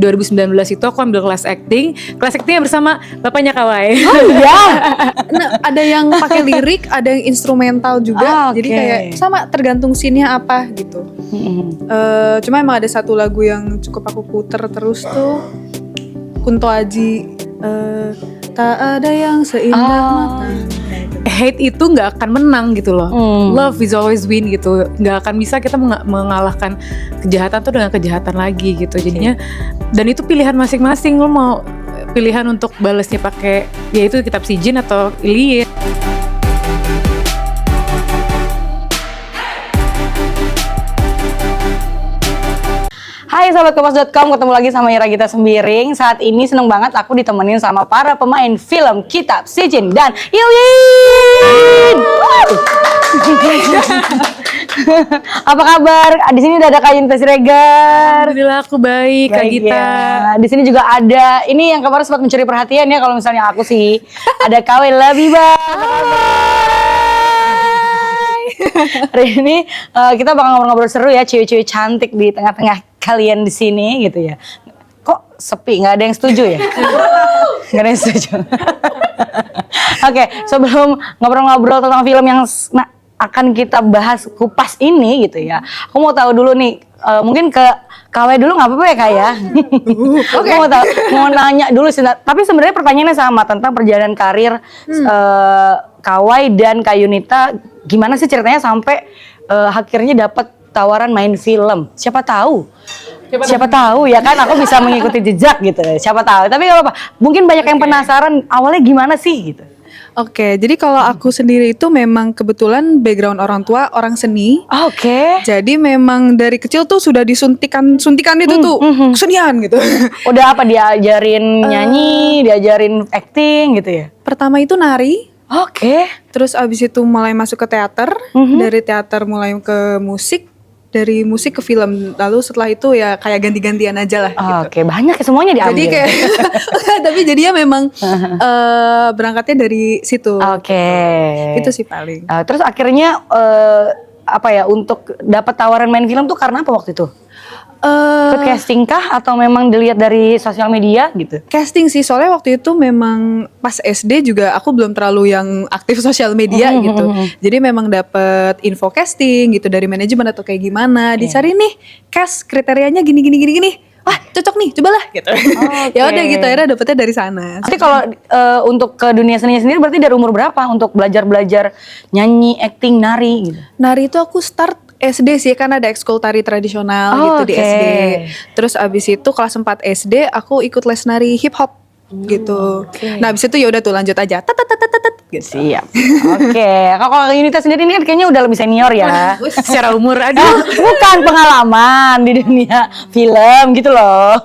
2019 itu aku ambil kelas actingnya bersama bapaknya Kawai. Oh iya. Nah, ada yang pakai lirik, ada yang instrumental juga. Ah, Jadi oke. kayak sama tergantung scene-nya apa gitu. Cuma emang ada satu lagu yang cukup aku puter terus tuh, Kunto Aji, tak ada yang seindah mata. Hate itu nggak akan menang gitu loh. Love is always win gitu. Nggak akan bisa kita mengalahkan kejahatan tuh dengan kejahatan lagi gitu. Jadinya dan itu pilihan masing-masing. Lo mau pilihan untuk balasnya pakai yaitu kitab si jin atau Iliad. Hai sahabat kompas.com, ketemu lagi sama Ira Gita Sembiring. Saat ini seneng banget aku ditemenin sama para pemain film Kitab Si Jin dan Ilin. Apa kabar? Di sini udah ada Kak Yunita Siregar. Alhamdulillah aku baik, Kak Gita. Ya. Di sini juga ada ini yang kemarin sempat mencuri perhatian ya kalau misalnya aku sih. Ada Kawel Labiba. Hari ini kita bakal ngobrol-ngobrol seru ya, cewek-cewek cantik di tengah-tengah kalian di sini gitu ya. Kok sepi? Nggak ada yang setuju ya? Nggak ada yang setuju. Oke, sebelum ngobrol-ngobrol tentang film yang akan kita bahas kupas ini gitu ya, aku mau tahu dulu nih, mungkin ke KW dulu nggak apa-apa ya Kak ya? Oke. Mau nanya dulu sih, tapi sebenarnya pertanyaannya sama tentang perjalanan karir Kawai dan Kak Yunita. Gimana sih ceritanya sampai akhirnya dapat tawaran main film? Siapa tahu ya kan, aku bisa mengikuti jejak gitu. Siapa tahu. Tapi nggak apa-apa. Mungkin banyak yang penasaran awalnya gimana sih gitu. Oke, jadi kalau aku sendiri itu memang kebetulan background orang tua orang seni. Oke. Jadi memang dari kecil tuh sudah suntikan itu tuh kesenian gitu. Udah apa diajarin nyanyi, diajarin acting gitu ya? Pertama itu nari. Oke. Terus abis itu mulai masuk ke teater. Dari teater mulai ke musik. Dari musik ke film. Lalu setelah itu ya kayak ganti-gantian aja lah gitu. Oke, banyak ya semuanya diambil. Jadi kayak tapi jadinya memang berangkatnya dari situ. Oke. Itu sih paling. Terus akhirnya apa ya, untuk dapat tawaran main film tuh karena apa waktu itu? Ikut casting kah atau memang dilihat dari sosial media gitu? Casting sih, soalnya waktu itu memang pas SD juga aku belum terlalu yang aktif sosial media gitu. Jadi memang dapet info casting gitu dari manajemen atau kayak gimana. Dicari nih cast kriterianya gini. Wah cocok nih, cobalah gitu. Ya udah gitu, akhirnya dapetnya dari sana. Tapi kalau untuk ke dunia seninya sendiri berarti dari umur berapa untuk belajar nyanyi, acting, nari gitu? Nari itu aku start SD sih, kan ada ekskul tari tradisional gitu di SD. Terus abis itu kelas 4 SD aku ikut les nari hip hop gitu. Nah abis itu ya udah tuh lanjut aja. Gitu. Siap. Oke. Kalau Yunita sendiri ini kan kayaknya udah lebih senior ya. Secara umur, aduh. Bukan pengalaman di dunia film gitu loh.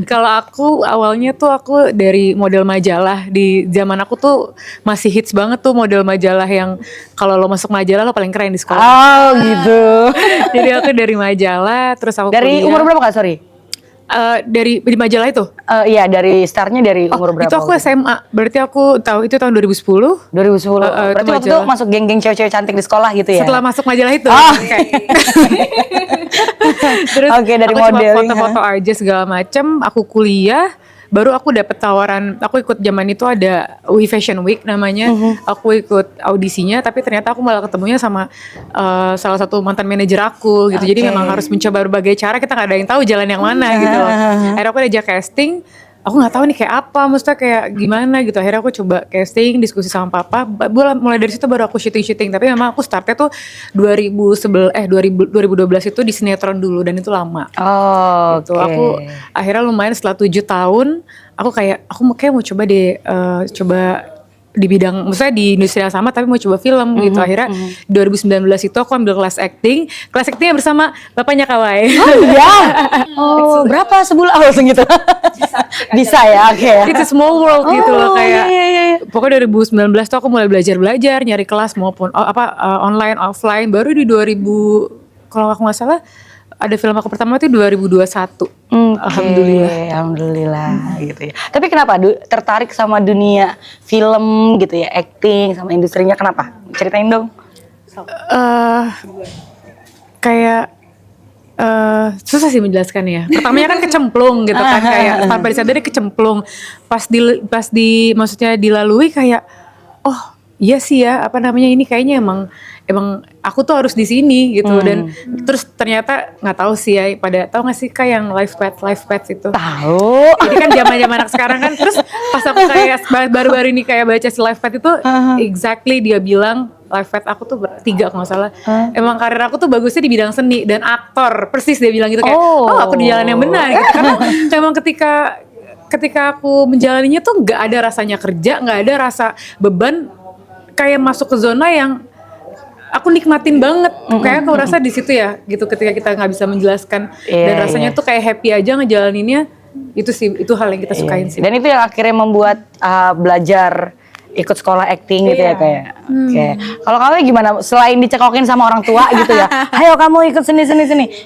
Kalau aku awalnya tuh aku dari model majalah. Di zaman aku tuh masih hits banget tuh model majalah yang kalau lo masuk majalah lo paling keren di sekolah. Oh gitu. Jadi aku dari majalah, terus aku Dari kuliah. umur berapa Kak? Sorry. Di majalah itu? Iya, dari startnya dari umur berapa? Itu aku SMA. Berarti aku tahu itu tahun 2010. 2010. Berarti waktu itu masuk geng-geng cewek-cewek cantik di sekolah gitu ya? Setelah masuk majalah itu. Terus dari aku modeling, cuma foto-foto aja segala macem. Aku kuliah, baru aku dapet tawaran. Aku ikut zaman itu ada UI Fashion Week namanya. Aku ikut audisinya, tapi ternyata aku malah ketemunya sama salah satu mantan manajer aku gitu. Jadi memang harus mencoba berbagai cara. Kita nggak ada yang tahu jalan yang mana gitu loh. Akhirnya aku diajak casting. Aku nggak tahu nih kayak apa, maksudnya kayak gimana gitu. Akhirnya aku coba casting, diskusi sama papa. Mulai dari situ baru aku syuting. Tapi memang aku startnya tuh 2012 itu di sinetron dulu, dan itu lama. Gitu. Aku akhirnya lumayan setelah 7 tahun, aku kayak mau coba deh coba di bidang, maksudnya di industri yang sama tapi mau coba film gitu. Akhirnya 2019 itu aku ambil kelasnya bersama bapaknya Kawai. Oh iya? Berapa sebulan? Langsung gitu? Bisa ya, oke. It's a small world gitu loh, kayak iya. pokoknya 2019 tuh aku mulai belajar nyari kelas maupun online, offline. Baru di 2000, kalau aku nggak salah, ada film aku pertama itu 2021. Alhamdulillah gitu ya. Tapi kenapa tertarik sama dunia film gitu ya, acting sama industrinya, kenapa? Ceritain dong. Kayak Susah sih menjelaskannya. Pertamanya kan kecemplung gitu kan, kayak tanpa disadari kecemplung. Pas di maksudnya dilalui kayak, oh iya sih ya, apa namanya, ini kayaknya emang aku tuh harus di sini gitu. Dan terus ternyata nggak tahu sih ya, pada tahu nggak sih Kak yang life path itu? Tahu. Jadi kan zaman anak sekarang kan, terus pas aku kayak baru-baru ini kayak baca si life path itu, exactly dia bilang life path aku tuh 3 kalau nggak salah. Emang karir aku tuh bagusnya di bidang seni dan aktor, persis dia bilang gitu kayak, oh aku di jalan yang benar gitu. Karena emang ketika aku menjalaninya tuh nggak ada rasanya kerja, nggak ada rasa beban, kayak masuk ke zona yang aku nikmatin banget. Kayak aku rasa di situ ya gitu, ketika kita nggak bisa menjelaskan dan rasanya tuh kayak happy aja ngejalaninnya. Itu sih, itu hal yang kita sukain sih. Dan itu yang akhirnya membuat belajar ikut sekolah acting gitu ya kayak. Oke. Kalau kamu gimana, selain dicekokin sama orang tua gitu ya, ayo kamu ikut seni,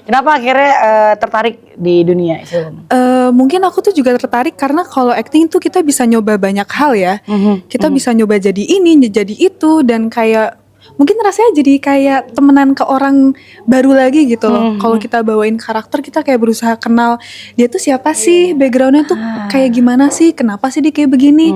kenapa akhirnya tertarik di dunia film? Mungkin aku tuh juga tertarik karena kalau acting tuh kita bisa nyoba banyak hal ya. Kita bisa nyoba jadi ini, jadi itu, dan kayak mungkin rasanya jadi kayak temenan ke orang baru lagi gitu loh. Kalau kita bawain karakter, kita kayak berusaha kenal dia tuh siapa sih, backgroundnya tuh kayak gimana sih, kenapa sih dia kayak begini.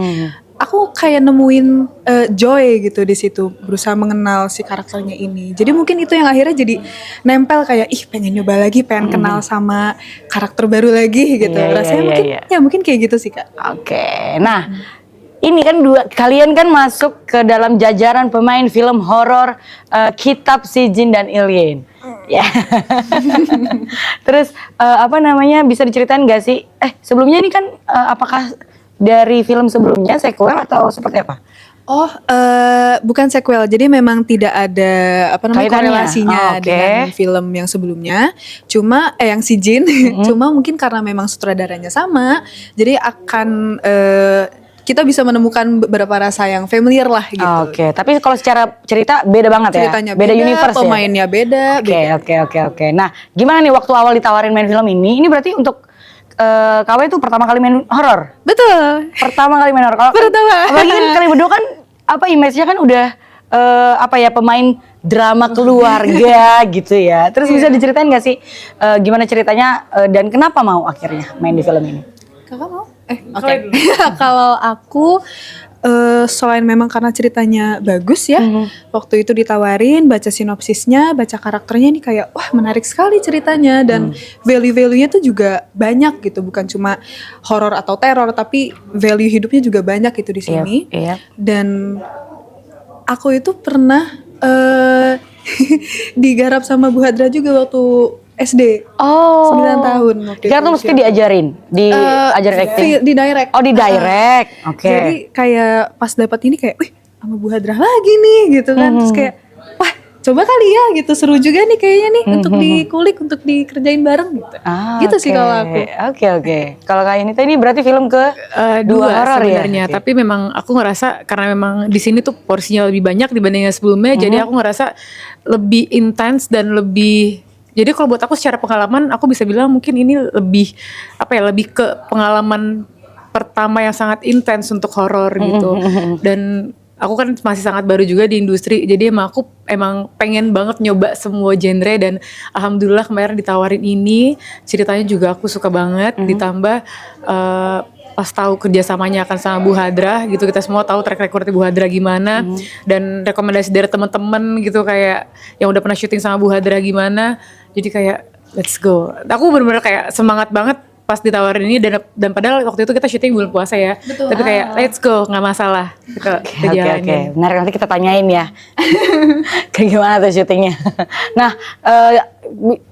Aku kayak nemuin joy gitu di situ, berusaha mengenal si karakternya ini. Jadi mungkin itu yang akhirnya jadi nempel, kayak pengen nyoba lagi, pengen kenal sama karakter baru lagi gitu. Rasanya mungkin kayak gitu sih Kak. Oke. Nah, ini kan kalian kan masuk ke dalam jajaran pemain film horor Kitab Si Jin dan Ilyin. Ya. Terus apa namanya, bisa diceritain gak sih? Sebelumnya ini kan apakah dari film sebelumnya sequel atau seperti apa? Bukan sequel, jadi memang tidak ada Kaitannya? korelasinya dengan film yang sebelumnya. Cuma yang Si Jin, cuma mungkin karena memang sutradaranya sama, jadi akan kita bisa menemukan beberapa rasa yang familiar lah gitu. Oke, tapi kalau secara cerita beda banget Ceritanya ya? Beda universe pemainnya beda. Oke. Nah, gimana nih waktu awal ditawarin main film ini? Ini berarti untuk KW itu pertama kali main horor? Betul. Pertama kali main horor. Pertama. Apalagi kan kalian berdua kan image-nya kan udah pemain drama keluarga gitu ya. Terus bisa diceritain gak sih gimana ceritanya dan kenapa mau akhirnya main di film ini? Kakak mau? Oke. Kalau aku selain memang karena ceritanya bagus ya, waktu itu ditawarin, baca sinopsisnya, baca karakternya, ini kayak wah menarik sekali ceritanya, dan value-value-nya tuh juga banyak gitu, bukan cuma horor atau teror, tapi value hidupnya juga banyak gitu di sini. Dan aku itu pernah digarap sama Bu Hadra juga waktu SD. 9 tahun waktu itu. Kan tuh mesti diajarin, diajarin acting. Di direct. Di direct. Oke. Jadi kayak pas dapat ini kayak, wih, sama Bu Hadra lagi nih gitu kan. Terus kayak, wah, coba kali ya gitu, seru juga nih kayaknya nih untuk dikulik, untuk dikerjain bareng gitu. Gitu sih kalau aku. Oke. Kalau kayak ini berarti film ke dua horor sebenarnya, ya. tapi memang aku ngerasa karena memang di sini tuh porsinya lebih banyak dibandingin sebelumnya, jadi aku ngerasa lebih intens dan lebih. Jadi kalau buat aku secara pengalaman, aku bisa bilang mungkin ini lebih lebih ke pengalaman pertama yang sangat intens untuk horor gitu. Dan aku kan masih sangat baru juga di industri, jadi aku pengen banget nyoba semua genre, dan alhamdulillah kemarin ditawarin ini, ceritanya juga aku suka banget, ditambah pas tahu kerjasamanya akan sama Bu Hadra gitu, kita semua tahu track record Bu Hadra gimana, dan rekomendasi dari teman-teman gitu kayak yang udah pernah syuting sama Bu Hadra gimana, jadi kayak let's go. Aku benar-benar kayak semangat banget pas ditawarin ini, dan padahal waktu itu kita syuting bulan puasa ya. Betul. Tapi kayak let's go, nggak masalah kita jalanin. Benar, nanti kita tanyain ya kayak gimana tuh syutingnya. Nah,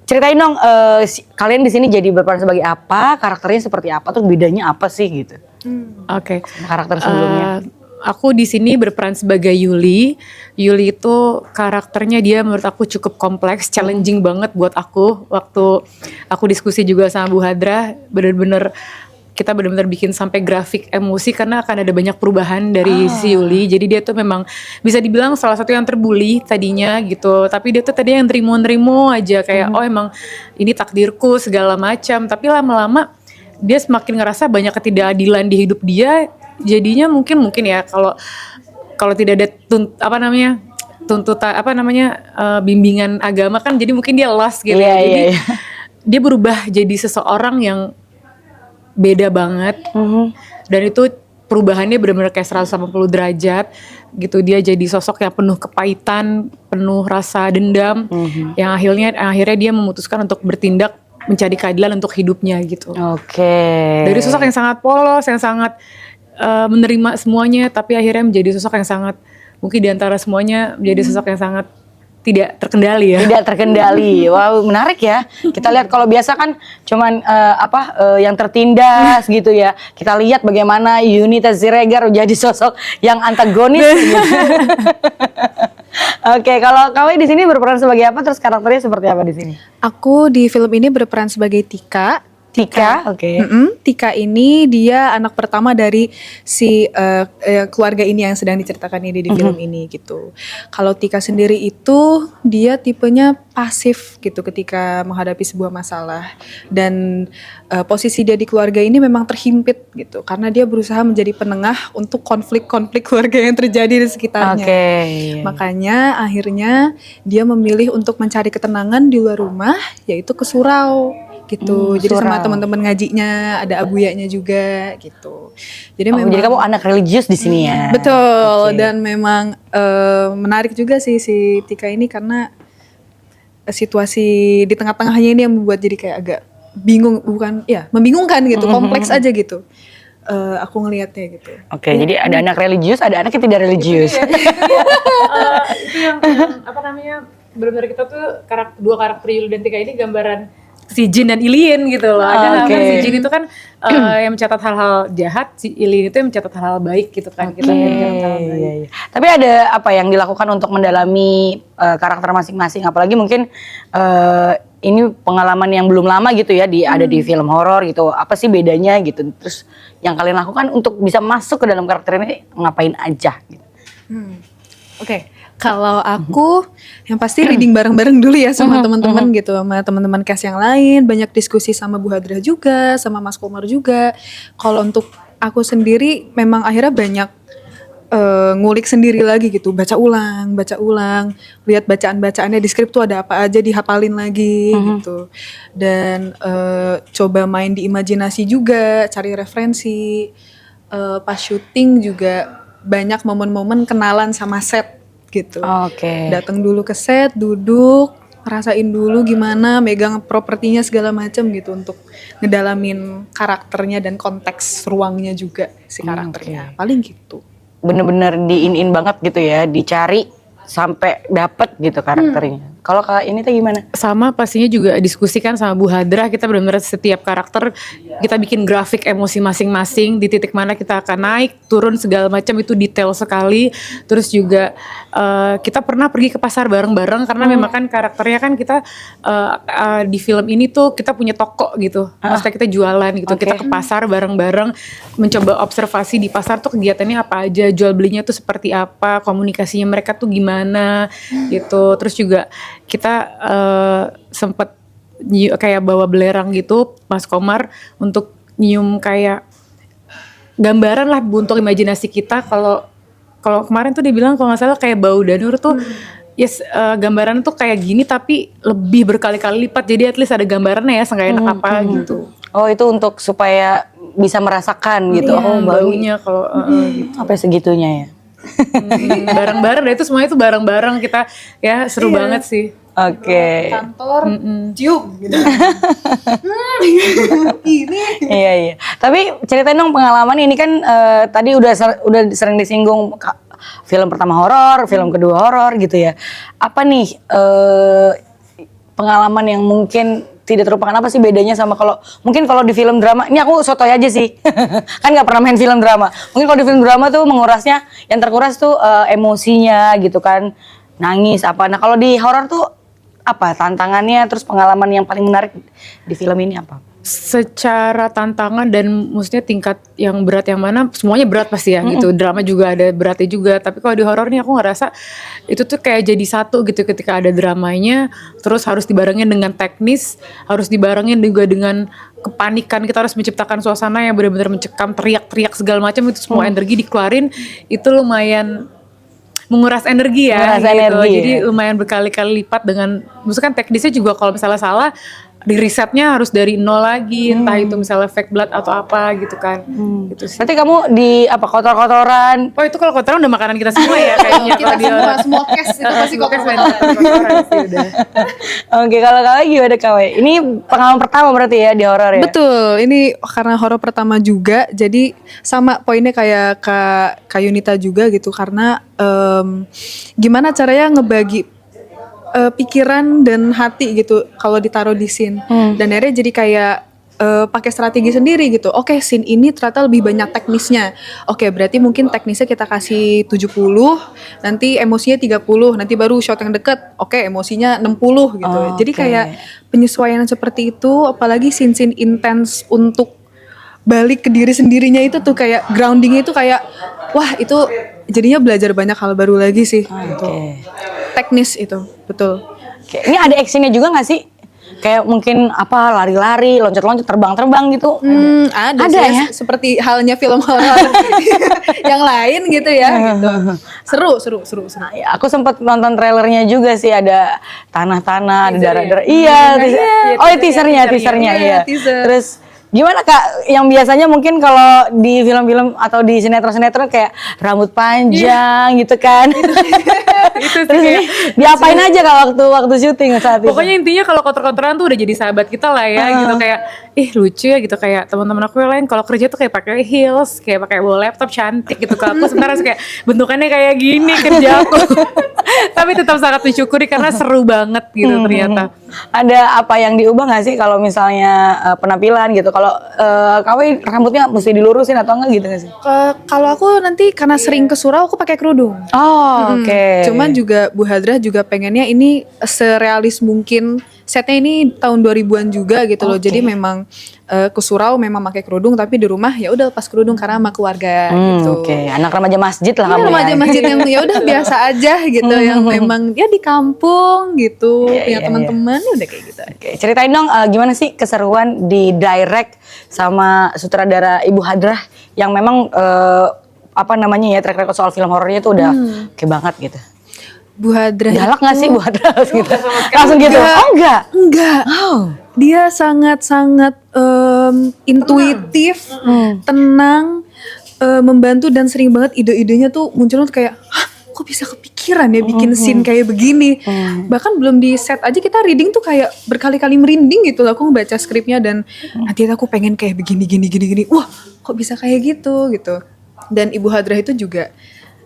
ceritain dong, kalian di sini jadi berperan sebagai apa, karakternya seperti apa, terus bedanya apa sih gitu? Oke. Karakter sebelumnya. Aku di sini berperan sebagai Yuli. Yuli itu karakternya dia menurut aku cukup kompleks, challenging banget buat aku. Waktu aku diskusi juga sama Bu Hadra, kita benar-benar bikin sampai grafik emosi karena akan ada banyak perubahan dari si Yuli. Jadi dia tuh memang bisa dibilang salah satu yang terbully tadinya gitu. Tapi dia tuh tadinya yang nerimo aja kayak emang ini takdirku segala macam. Tapi lama-lama dia semakin ngerasa banyak ketidakadilan di hidup dia. Jadinya mungkin ya kalau tidak ada tuntutan bimbingan agama kan, jadi mungkin dia lost gitu. Jadi dia berubah jadi seseorang yang beda banget. Dan itu perubahannya benar-benar kayak 180 derajat gitu. Dia jadi sosok yang penuh kepahitan, penuh rasa dendam, yang akhirnya dia memutuskan untuk bertindak mencari keadilan untuk hidupnya gitu. Dari sosok yang sangat polos, yang sangat menerima semuanya, tapi akhirnya menjadi sosok yang sangat, mungkin diantara semuanya menjadi sosok yang sangat tidak terkendali ya. Tidak terkendali. Wow, menarik ya. Kita lihat kalau biasa kan cuman yang tertindas gitu ya. Kita lihat bagaimana Yunita Siregar jadi sosok yang antagonis gitu. Oke, kalau kamu di sini berperan sebagai apa, terus karakternya seperti apa di sini? Aku di film ini berperan sebagai Tika. Oke. Tika ini dia anak pertama dari si keluarga ini yang sedang diceritakan ini di film ini gitu. Kalau Tika sendiri itu dia tipenya pasif gitu ketika menghadapi sebuah masalah, dan posisi dia di keluarga ini memang terhimpit gitu karena dia berusaha menjadi penengah untuk konflik-konflik keluarga yang terjadi di sekitarnya. Makanya akhirnya dia memilih untuk mencari ketenangan di luar rumah, yaitu ke surau gitu. Jadi sama teman-teman ngajinya, ada abuyanya juga gitu. Jadi memang jadi kamu anak religius di sini ya. Betul. Dan memang menarik juga sih si Tika ini karena situasi di tengah-tengahnya ini yang membuat jadi kayak agak bingung, bukan ya, membingungkan gitu, kompleks aja gitu. Aku ngelihatnya gitu. Jadi ada anak religius, ada anak yang tidak religius. Itu yang apa namanya, benar-benar kita tuh dua karakter Yuli dan Tika ini gambaran si Jin dan Ilin gitu loh. Ada si Jin itu kan yang mencatat hal-hal jahat, si Ilin itu yang mencatat hal-hal baik gitu kan. Kita Tapi ada apa yang dilakukan untuk mendalami karakter masing-masing, apalagi mungkin ini pengalaman yang belum lama gitu ya, ada di film horor gitu. Apa sih bedanya gitu? Terus yang kalian lakukan untuk bisa masuk ke dalam karakter ini ngapain aja gitu? Oke. Kalau aku yang pasti reading bareng-bareng dulu ya sama teman-teman gitu, sama teman-teman cast yang lain, banyak diskusi sama Bu Hadrah juga, sama Mas Komar juga. Kalau untuk aku sendiri memang akhirnya banyak ngulik sendiri lagi gitu, baca ulang, lihat bacaan-bacaannya di skrip tuh ada apa aja, dihafalin lagi gitu. Dan coba main di imajinasi juga, cari referensi. Pas syuting juga banyak momen-momen kenalan sama set gitu. Datang dulu ke set, duduk, rasain dulu gimana megang propertinya segala macam gitu untuk ngedalamin karakternya dan konteks ruangnya juga si karakternya. Paling gitu. Bener-bener diin banget gitu ya, dicari sampai dapet gitu karakternya. Kalau Kak ini tuh gimana? Sama pastinya juga diskusikan sama Bu Hadrah, kita benar-benar setiap karakter kita bikin grafik emosi masing-masing, di titik mana kita akan naik, turun segala macam, itu detail sekali. Terus juga kita pernah pergi ke pasar bareng-bareng karena memang kan karakternya kan kita di film ini tuh kita punya toko gitu. Maksudnya kita jualan gitu. Kita ke pasar bareng-bareng, mencoba observasi di pasar tuh kegiatannya apa aja, jual belinya tuh seperti apa, komunikasinya mereka tuh gimana gitu. Terus juga kita sempet kayak bawa belerang gitu, Mas Komar, untuk nyium kayak gambaran lah untuk imajinasi kita. Kalau kemarin tuh dia bilang kalau nggak salah kayak bau danur tuh gambaran tuh kayak gini tapi lebih berkali-kali lipat, jadi at least ada gambarannya ya, seenggak enak apa gitu. Itu untuk supaya bisa merasakan gitu. Baunya kalau gitu. Sampai segitunya ya. Bareng-bareng itu semuanya tuh bareng-bareng kita ya, seru banget sih. Kantor cium gitu. Iya. Tapi ceritain dong pengalaman ini kan tadi udah sering disinggung film pertama horor, film kedua horor gitu ya. Apa nih pengalaman yang mungkin tidak terlupakan, apa sih bedanya sama kalau di film drama? Ini aku sotoy aja sih. Kan nggak pernah main film drama. Mungkin kalau di film drama tuh mengurasnya, yang terkuras tuh emosinya gitu kan, nangis apa. Nah kalau di horor tuh apa tantangannya, terus pengalaman yang paling menarik di film ini apa? Secara tantangan dan maksudnya tingkat yang berat yang mana, semuanya berat pasti ya gitu. Drama juga ada beratnya juga, tapi kalau di horor nih aku ngerasa itu tuh kayak jadi satu gitu, ketika ada dramanya terus harus dibarengin dengan teknis, harus dibarengin juga dengan kepanikan. Kita harus menciptakan suasana yang benar-benar mencekam, teriak-teriak segala macam, itu semua energi dikeluarin, itu lumayan menguras energi ya gitu. Jadi lumayan berkali-kali lipat dengan, maksudnya kan teknisnya juga kalau misalnya salah di risetnya harus dari nol lagi, entah itu misalnya fake blood atau apa gitu kan. Gitu sih. Berarti kamu di apa kotor-kotoran? Oh itu kalau kotoran udah makanan kita semua ya kayaknya. Kita Kalau semua case itu pasti semua case kotoran. kotoran sih udah. Oke, kalau Kak gimana Kak? Ini pengalaman pertama berarti ya di horor ya? Betul, ini karena horor pertama juga, jadi sama poinnya kayak Kak Yunita juga gitu, karena gimana caranya ngebagi pikiran dan hati gitu kalau ditaruh di scene, dan akhirnya jadi kayak pakai strategi sendiri gitu. Oke, scene ini ternyata lebih banyak teknisnya. Oke, berarti mungkin teknisnya kita kasih 70, nanti emosinya 30, nanti baru shot yang deket. Oke, emosinya 60 gitu. Jadi kayak penyesuaian seperti itu, apalagi scene-scene intens untuk balik ke diri sendirinya itu tuh kayak groundingnya itu kayak wah itu jadinya belajar banyak hal baru lagi sih. Gitu. Teknis itu, betul. Oke, ini ada actionnya juga nggak sih? Kayak mungkin apa lari-lari, loncat-loncat, terbang-terbang gitu? Ada Ada sih, ya? seperti halnya film horor yang lain gitu ya. Gitu. Seru. Nah, ya, aku sempat nonton trailernya juga sih, ada tanah-tanah, ada darah-darah. Iya, oh ya teasernya, iya. Teaser. Terus gimana Kak, yang biasanya mungkin kalau di film-film atau di sinetron-sinetron kayak rambut panjang gitu kan? Itu sih Terus kayak, ini diapain aja Kak waktu syuting saat itu? pokoknya intinya kalau kotor-kotoran tuh udah jadi sahabat kita lah ya gitu, kayak lucu ya gitu, kayak teman-teman aku yang lain kalau kerja tuh kayak pakai heels, kayak pakai bawa laptop cantik gitu. Kalau aku sebenarnya harus kayak bentukannya kayak gini kerja aku. Tapi tetap sangat disyukuri karena seru banget gitu ternyata. Ada apa yang diubah nggak sih kalau misalnya penampilan gitu? Kalau KW rambutnya mesti dilurusin atau enggak gitu nggak sih? Kalau aku nanti karena sering ke surau aku pakai kerudung. Oh, oke. Cuman juga Bu Hadrah juga pengennya ini serealis mungkin. Setnya ini tahun 2000-an juga gitu loh. Jadi memang ke surau memang pakai kerudung, tapi di rumah ya udah lepas kerudung karena sama keluarga gitu. Oke, anak remaja masjid lah Iya, kamu remaja ya. masjid yang ya udah biasa aja gitu, yang memang ya di kampung gitu, punya teman-teman ya udah kayak gitu. Oke, ceritain dong gimana sih keseruan di direct sama sutradara Ibu Hadrah yang memang apa namanya ya, track record soal film horornya tuh udah oke banget gitu. Bu Hadrah Galak nggak sih Bu Hadrah gitu? sekali Langsung gitu? Oh enggak? enggak. Oh. Dia sangat-sangat intuitif, tenang, membantu, dan sering banget ide-idenya tuh munculnya tuh kayak, hah, kok bisa kepikiran ya bikin scene kayak begini. Bahkan belum di set aja kita reading tuh kayak berkali-kali merinding gitu loh. Aku ngebaca skripnya dan nanti aku pengen kayak begini. Wah, kok bisa kayak gitu. Dan Ibu Hadrah itu juga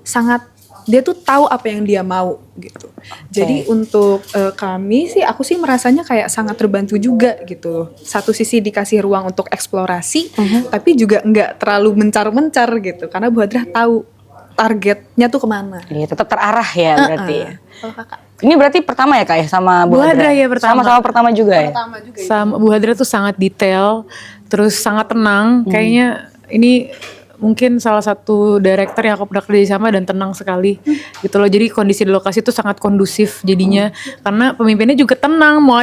sangat, dia tuh tahu apa yang dia mau gitu. Jadi untuk kami sih, aku sih merasanya kayak sangat terbantu juga gitu. Satu sisi dikasih ruang untuk eksplorasi, tapi juga nggak terlalu mencar-mencar gitu. Karena Bu Hadrah tahu targetnya tuh kemana. Iya, tetap terarah ya berarti ya. Kalau kakak? Ini berarti pertama ya Kak ya sama Bu Bu Hadrah Hadrah? ya pertama. Sama-sama pertama juga ya? Pertama juga ya. Sama Bu Hadrah tuh sangat detail, terus sangat tenang. Kayaknya ini mungkin salah satu director yang aku pernah kerja sama dan tenang sekali gitu loh. Jadi kondisi di lokasi itu sangat kondusif jadinya, karena pemimpinnya juga tenang. Mau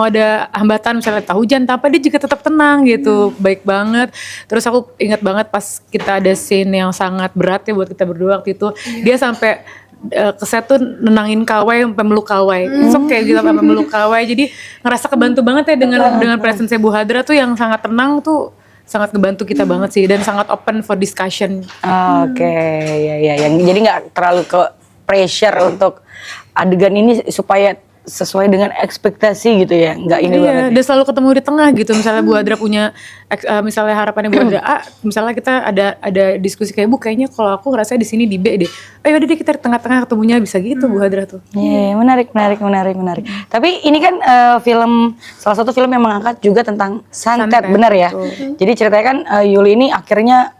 ada hambatan misalnya hujan apa, dia juga tetap tenang gitu. Baik banget. Terus aku ingat banget pas kita ada scene yang sangat berat ya buat kita berdua waktu itu, dia sampai ke set tuh nenangin Kawai sampai meluk Kawai. It's okay gitu, sampai meluk Kawai. Jadi ngerasa kebantu banget ya dengan presence Bu Hadrah tuh yang sangat tenang tuh, sangat ngebantu kita banget sih, dan sangat open for discussion. Oke, ya. Yang jadi nggak terlalu ke pressure untuk adegan ini supaya sesuai dengan ekspektasi gitu ya, nggak ini banget. Iya, dan selalu ketemu di tengah gitu. Misalnya Bu Hadrah punya, misalnya harapannya Bu Hadrah A, misalnya kita ada diskusi kayak Bu, kayaknya kalau aku ngerasa di sini di B deh. Yaudah deh kita di tengah-tengah ketemunya, bisa gitu Bu Hadrah tuh. Iya, menarik. Tapi ini kan salah satu film yang mengangkat juga tentang santet, benar ya? Jadi ceritanya kan Yuli ini akhirnya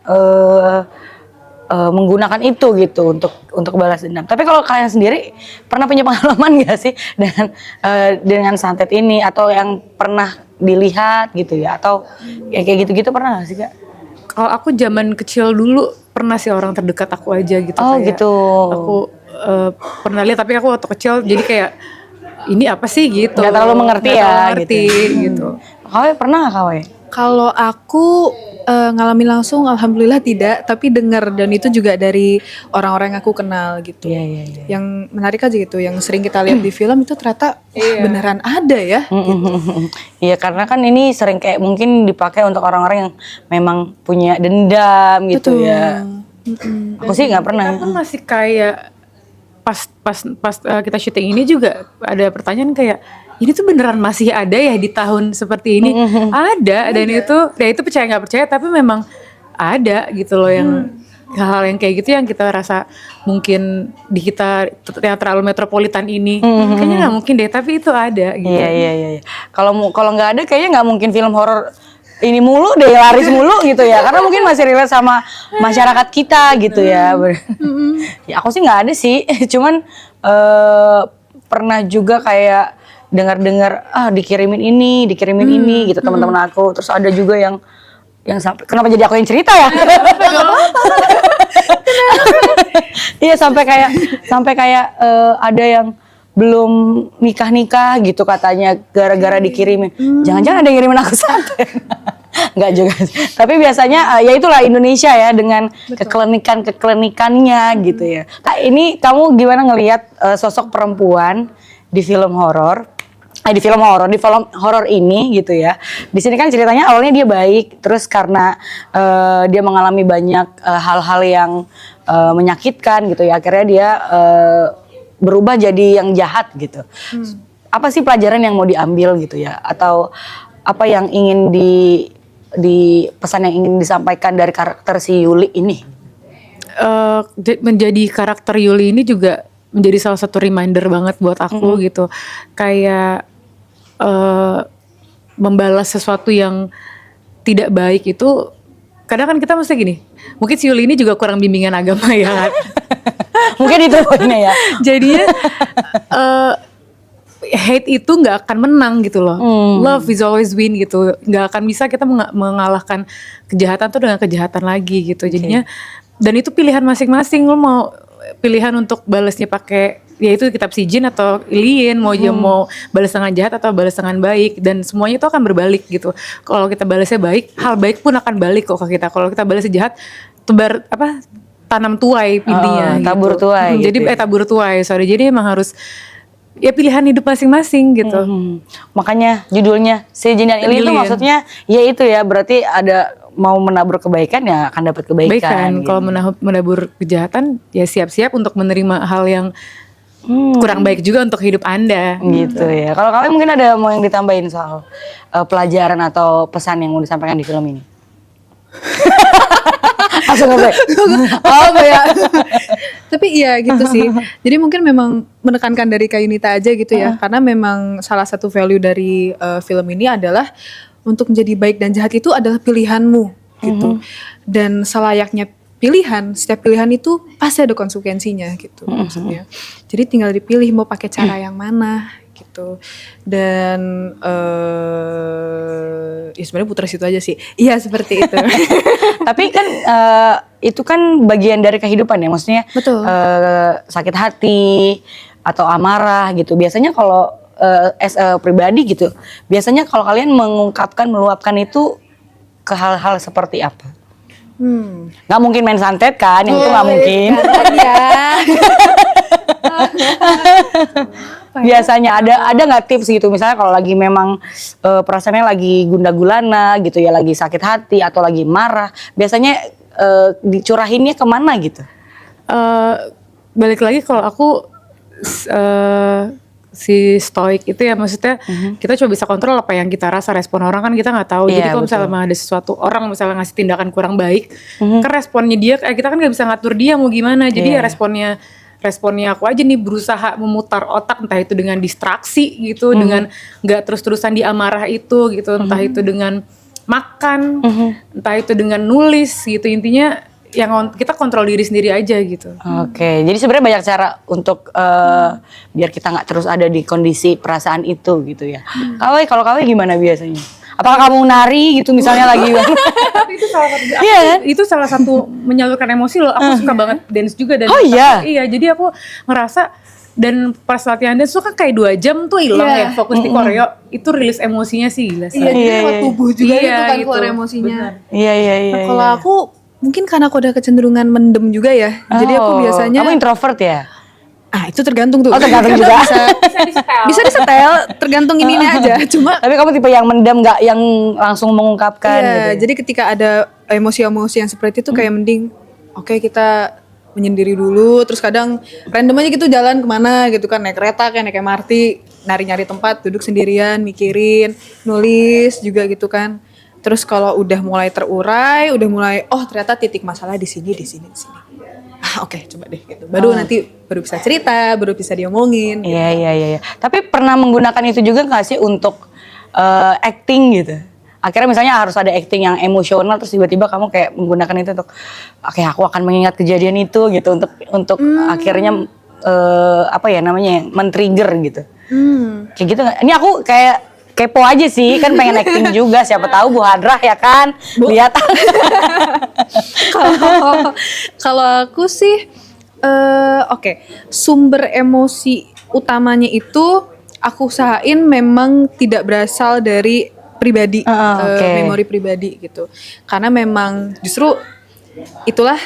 menggunakan itu gitu untuk balas dendam. Tapi kalau kalian sendiri pernah punya pengalaman nggak sih dengan santet ini, atau yang pernah dilihat gitu ya, atau kayak gitu-gitu pernah nggak sih Kak? Kalau aku zaman kecil dulu pernah sih, orang terdekat aku aja gitu. Oh kayak gitu. Aku pernah lihat, tapi aku waktu kecil jadi kayak ini apa sih gitu. Nggak terlalu mengerti Nggak ya, terlalu ngerti gitu. Kawe pernah nggak Kawe? Kalau aku ngalamin langsung alhamdulillah tidak, tapi dengar dan itu juga dari orang-orang yang aku kenal gitu. Iya. Yang menarik aja gitu, yang sering kita lihat di film itu ternyata beneran ada ya. Iya, karena kan ini sering kayak mungkin dipakai untuk orang-orang yang memang punya dendam gitu ya. Aku sih nggak pernah. Kita pun masih kayak pas kita syuting ini juga ada pertanyaan kayak ini tuh beneran masih ada ya di tahun seperti ini. Ada. Dan itu percaya nggak percaya tapi memang ada gitu loh yang hal-hal yang kayak gitu yang kita rasa mungkin di kita yang terlalu metropolitan ini kayaknya nggak mungkin deh, tapi itu ada gitu. Iya. Kalau nggak ada kayaknya nggak mungkin film horor ini mulu deh, laris mulu gitu ya, karena mungkin masih relate sama masyarakat kita gitu ya. Ya aku sih nggak ada sih, cuman pernah juga kayak dengar dikirimin ini gitu teman-teman aku. Terus ada juga yang sampai, kenapa jadi aku yang cerita ya? Iya, sampai kayak ada yang belum nikah gitu katanya gara-gara dikirimin. Jangan-jangan ada yang ngirimin aku santet. Enggak juga. Tapi biasanya ya itulah Indonesia ya dengan keklenikannya gitu ya. Kak, ini kamu gimana ngelihat sosok perempuan di film horor? Di film horor ini gitu ya. Di sini kan ceritanya awalnya dia baik, terus karena dia mengalami banyak hal-hal yang menyakitkan gitu ya. Akhirnya dia berubah jadi yang jahat gitu. Apa sih pelajaran yang mau diambil gitu ya? Atau apa yang ingin di pesan yang ingin disampaikan dari karakter si Yuli ini? Menjadi karakter Yuli ini juga menjadi salah satu reminder banget buat aku gitu. Kayak membalas sesuatu yang tidak baik itu kadang kan kita mesti gini. Mungkin si Yuli ini juga kurang bimbingan agama ya kan. Mungkin itu poinnya ya. Jadinya hate itu nggak akan menang gitu loh. Love is always win gitu. Nggak akan bisa kita mengalahkan kejahatan tuh dengan kejahatan lagi gitu. Jadinya dan itu pilihan masing-masing. Lo mau pilihan untuk balasnya pakai ya itu kitab si jin atau ilien, mau balas dengan jahat atau balas dengan baik, dan semuanya itu akan berbalik gitu. Kalau kita balasnya baik, hal baik pun akan balik kok ke kita. Kalau kita balasnya jahat, tanam tuai intinya gitu. Tabur tuai gitu. Jadi tabur tuai, jadi emang harus ya pilihan hidup masing-masing gitu. Makanya judulnya si jin dan ilien itu maksudnya ya itu ya, berarti ada mau menabur kebaikan ya akan dapat kebaikan. Gitu. Kalau menabur kejahatan ya siap-siap untuk menerima hal yang kurang baik juga untuk hidup Anda. Gitu ya. Kalau kalian mungkin ada mau yang ditambahin soal pelajaran atau pesan yang mau disampaikan di film ini? Langsung nggak baik. Ya. Tapi iya gitu sih. Jadi mungkin memang menekankan dari Kak Yunita aja gitu ya. Karena memang salah satu value dari film ini adalah untuk menjadi baik dan jahat itu adalah pilihanmu gitu. Dan selayaknya pilihan, setiap pilihan itu pasti ada konsekuensinya gitu maksudnya. Jadi tinggal dipilih mau pakai cara yang mana gitu. Dan ya sebenarnya putar situ aja sih. Iya seperti itu. Tapi kan itu kan bagian dari kehidupan ya, maksudnya. Betul. Sakit hati atau amarah gitu. Biasanya kalau as a pribadi gitu, biasanya kalau kalian mengungkapkan, meluapkan itu ke hal-hal seperti apa? Nggak mungkin main santet kan, yang itu nggak mungkin. Biasanya ada nggak tips gitu, misalnya kalau lagi memang perasaannya lagi gundah gulana gitu ya, lagi sakit hati atau lagi marah, biasanya dicurahinnya kemana gitu? Balik lagi kalau aku si stoik itu ya, maksudnya kita coba bisa kontrol apa yang kita rasa, respon orang kan kita nggak tahu. Jadi kalau misalnya ada sesuatu orang misalnya ngasih tindakan kurang baik, kan responnya dia kita kan nggak bisa ngatur dia mau gimana. Jadi ya responnya aku aja nih berusaha memutar otak, entah itu dengan distraksi gitu, dengan nggak terus-terusan diamarah itu gitu, entah itu dengan makan, entah itu dengan nulis gitu. Intinya yang kita kontrol diri sendiri aja gitu. Oke, jadi sebenarnya banyak cara untuk biar kita nggak terus ada di kondisi perasaan itu gitu ya. Kalau kalian gimana biasanya? Apakah kamu nari gitu misalnya lagi? Itu salah satu. Itu salah satu menyalurkan emosi loh. Aku suka banget dance juga dan iya. Iya, jadi aku ngerasa Dan pas latihan dance tuh kan kayak 2 jam tuh hilang Iya. ya, fokus di koreo. Itu rilis emosinya sih gila. Iya, jadi Iya, lewat iya. tubuh juga Iya, itu kan gitu. keluar emosinya. Benar. Iya iya iya. Nah, kalau iya. aku mungkin karena aku udah kecenderungan mendem juga ya. Jadi aku Oh, biasanya kamu introvert ya? itu tergantung tuh. Oh, tergantung juga. Bisa disetel, tergantung ininya aja. Cuma Tapi kamu tipe yang mendam, nggak yang langsung mengungkapkan iya, gitu ya? jadi ketika ada emosi-emosi yang seperti itu kayak mending oke, kita menyendiri dulu, terus kadang random aja gitu jalan kemana gitu kan, naik kereta kayak naik MRT, nyari-nyari tempat, duduk sendirian, mikirin, nulis juga gitu kan. Terus kalau udah mulai terurai, udah mulai oh ternyata titik masalah di sini. Oke, coba deh gitu. Baru nanti baru bisa cerita, baru bisa diomongin. Iya iya iya. Tapi pernah menggunakan itu juga nggak sih untuk acting gitu? Akhirnya misalnya harus ada acting yang emosional, terus tiba-tiba kamu kayak menggunakan itu untuk oke, aku akan mengingat kejadian itu gitu untuk akhirnya apa ya namanya, men-trigger gitu. Kayak gitu nggak? Ini aku kayak kepo aja sih, kan pengen acting juga, siapa tahu Bu Hadrah ya kan, lihat. Kalau aku sih oke, sumber emosi utamanya itu aku usahain memang tidak berasal dari pribadi, Oke. memori pribadi gitu. Karena memang justru itulah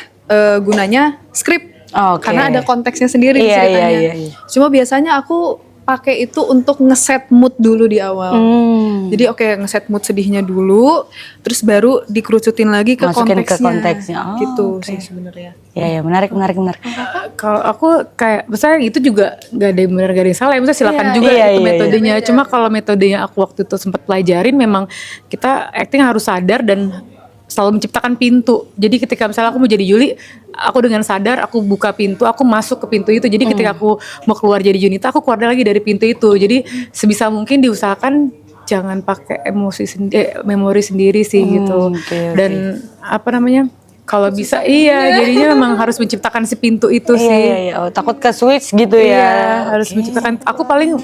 gunanya skrip. Oke. Karena ada konteksnya sendiri di Iya, ceritanya. iya. Cuma biasanya aku pakai itu untuk ngeset mood dulu di awal. Jadi oke, ngeset mood sedihnya dulu, terus baru dikerucutin lagi ke Masukin ke konteksnya. konteksnya. Oh, gitu oke. sih sebenarnya. Iya iya, menarik. Kalau aku kayak misalnya itu juga gak ada yang benar gak ada yang salah ya, misalnya silakan Iya, juga iya, itu iya, metodenya. Cuma kalau metodenya aku waktu itu sempat pelajarin, memang kita acting harus sadar dan selalu menciptakan pintu. Jadi ketika misalnya aku mau jadi Yuli, aku dengan sadar aku buka pintu, aku masuk ke pintu itu. Jadi ketika aku mau keluar jadi Junita, aku keluar lagi dari pintu itu. Jadi sebisa mungkin diusahakan jangan pakai memori sendiri sih gitu. Oke. Dan apa namanya? Kalau bisa jadinya memang harus menciptakan si pintu itu sih. Iya. Oh, takut ke switch gitu Iya, ya. harus menciptakan. Aku paling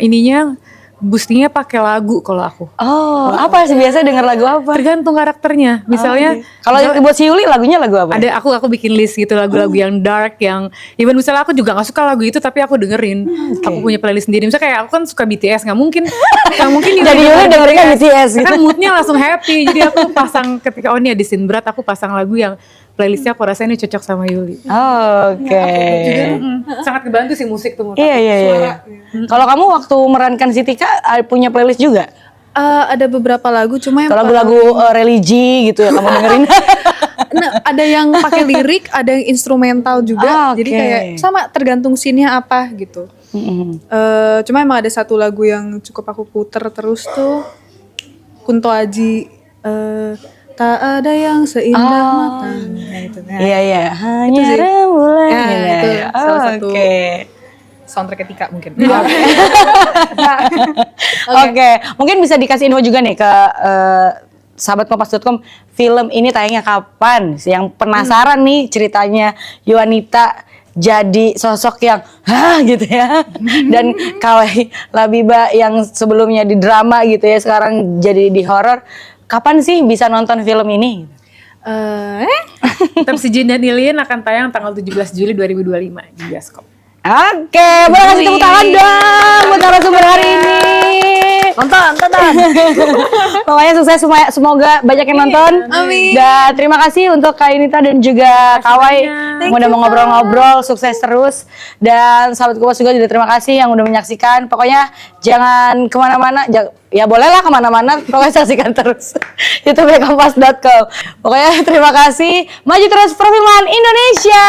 ininya boostingnya pakai lagu kalau aku. Oh, apa sih biasa denger lagu apa? Tergantung karakternya. Misalnya Kalau buat si Yuli lagunya lagu apa? ada aku bikin list gitu lagu-lagu yang dark, yang even misalnya aku juga nggak suka lagu itu tapi aku dengerin. Aku punya playlist sendiri. Misalnya kayak aku kan suka BTS, nggak mungkin Jadi Yuli dengerinnya BTS gitu. kan moodnya langsung happy. Jadi aku pasang ketika ini ada scene berat, aku pasang lagu yang playlistnya aku rasa ini cocok sama Yuli. Oke. Juga sangat kebantu sih musik tuh. Iya. Kalau kamu waktu merankan si Tika punya playlist juga? Ada beberapa lagu, cuma yang Kalau lagu-lagu religi gitu ya kamu dengerin? nah, ada yang pakai lirik, ada yang instrumental juga. Ah, Jadi oke. kayak sama tergantung scene-nya apa gitu. Cuma emang ada satu lagu yang cukup aku puter terus tuh, Kunto Aji. Tak ada yang seindah mata. Nah, itu. Nah, Iya. Hanya sih. rembulan. Ya, itu salah satu Oke. soundtrack ketika mungkin. Oke, mungkin bisa dikasih info juga nih ke sahabatkompas.com, film ini tayangnya kapan? Yang penasaran nih ceritanya Yuanita jadi sosok yang gitu ya, dan Kawai Labiba yang sebelumnya di drama gitu ya, sekarang jadi di horor. Kapan sih bisa nonton film ini? Tetap si Jin dan Ilian akan tayang tanggal 17 Juli 2025 di bioskop. Oke, boleh kasih tepuk tangan dong buat narasumber hari ini. Tonton. Pokoknya sukses semoga banyak yang nonton. Amin. Dan terima kasih untuk Kak Yunita dan juga Kawai yang udah mau ngobrol-ngobrol, sukses terus. Dan sahabat Kompas juga terima kasih yang udah menyaksikan. Pokoknya jangan kemana-mana, ya bolehlah kemana-mana, pokoknya saksikan terus youtube.kompas.com. Pokoknya terima kasih, maju terus perfilman Indonesia.